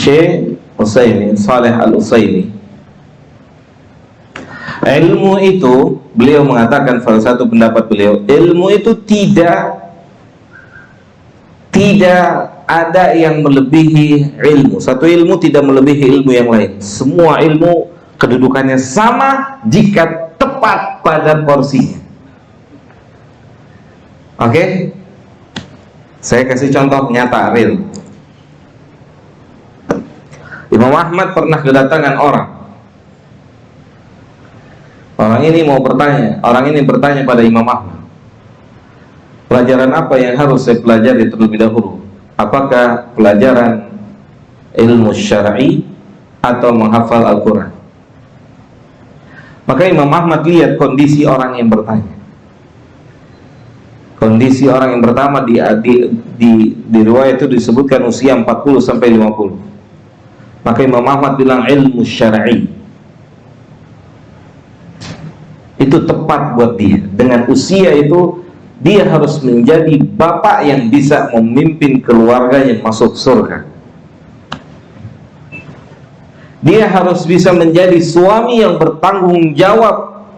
Syekh Utsaimin, Shalih Al-Utsaimin, ilmu itu, beliau mengatakan salah satu pendapat beliau, ilmu itu tidak ada yang melebihi ilmu. Satu ilmu tidak melebihi ilmu yang lain. Semua ilmu kedudukannya sama jika tepat pada porsinya. Oke? Saya kasih contoh nyata real. Imam Ahmad pernah kedatangan orang. Orang ini bertanya pada Imam Ahmad, pelajaran apa yang harus saya pelajari terlebih dahulu? Apakah pelajaran ilmu syar'i atau menghafal Al-Quran? Maka Imam Ahmad lihat kondisi orang yang bertanya. Kondisi orang yang pertama di riwayat itu disebutkan usia 40 sampai 50. Maka Imam Ahmad bilang ilmu syar'i itu tepat buat dia. Dengan usia itu dia harus menjadi bapak yang bisa memimpin keluarganya masuk surga. Dia harus bisa menjadi suami yang bertanggung jawab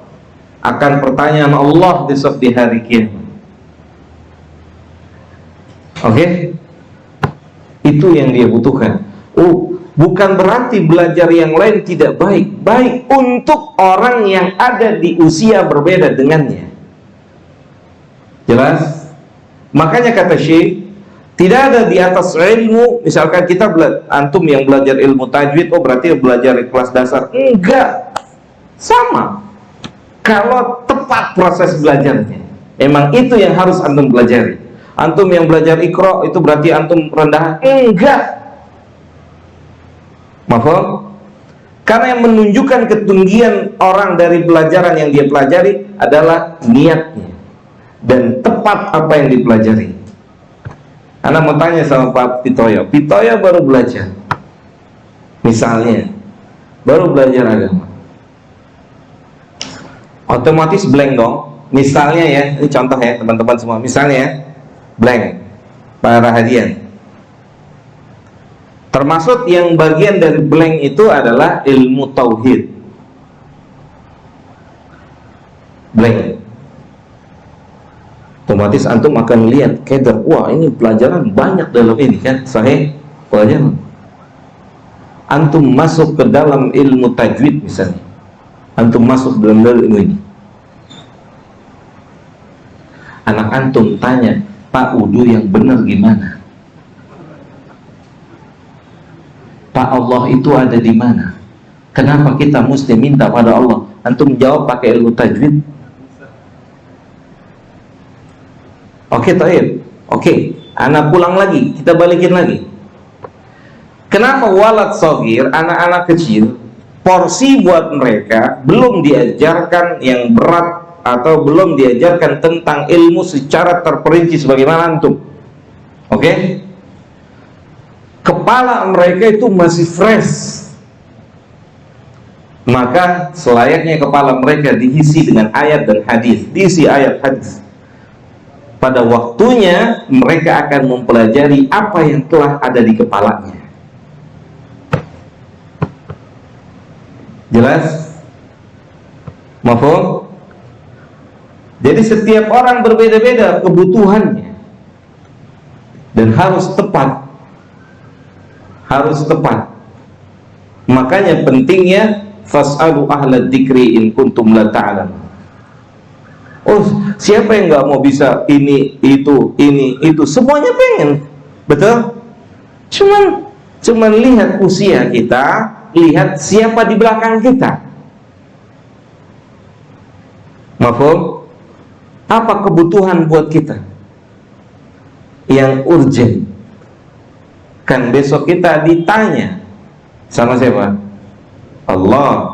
akan pertanyaan Allah besok di hari kiamat. Oke? Itu yang dia butuhkan. Bukan berarti belajar yang lain tidak baik. Baik untuk orang yang ada di usia berbeda dengannya. Jelas? Makanya kata Syekh, tidak ada di atas ilmu. Misalkan kita antum yang belajar ilmu tajwid, berarti belajar kelas dasar. Enggak. Sama. Kalau tepat proses belajarnya, emang itu yang harus antum pelajari. Antum yang belajar Iqra itu berarti antum rendah? Enggak. Mafhum? Karena yang menunjukkan ketinggian orang dari pelajaran yang dia pelajari adalah niatnya dan tepat apa yang dipelajari. Anak mau tanya sama Pak Pitoyo. Pitoyo baru belajar, misalnya baru belajar agama, otomatis blank dong. Misalnya ya, ini contoh ya teman-teman semua. Misalnya ya, blank para hadian. Termasuk yang bagian dari blank itu adalah ilmu tauhid. Blank. Otomatis antum akan lihat keder, wah ini pelajaran banyak dalam ini kan, sahih pelajaran. Antum masuk ke dalam ilmu tajwid misalnya, antum masuk dalam ilmu ini. Anak antum tanya, Pak, wudu yang benar gimana? Pak, Allah itu ada di mana? Kenapa kita mesti minta pada Allah? Antum jawab pakai ilmu tajwid. Oke, taib. Oke, anak pulang lagi, kita balikin lagi. Kenapa walad shagir, anak-anak kecil, porsi buat mereka belum diajarkan yang berat atau belum diajarkan tentang ilmu secara terperinci sebagaimana antum? Oke? Kepala mereka itu masih fresh. Maka selayaknya kepala mereka diisi dengan ayat dan hadis, diisi ayat hadis. Pada waktunya mereka akan mempelajari apa yang telah ada di kepalanya. Jelas? Mafhum? Jadi setiap orang berbeda-beda kebutuhannya dan harus tepat. Harus tepat. Makanya pentingnya fas'alu ahla dzikri in kuntum la ta'lamun. Siapa yang nggak mau bisa ini itu, semuanya pengen, betul? Cuman lihat usia kita, lihat siapa di belakang kita. Mafhum? Apa kebutuhan buat kita yang urgent? Kan besok kita ditanya sama siapa? Allah.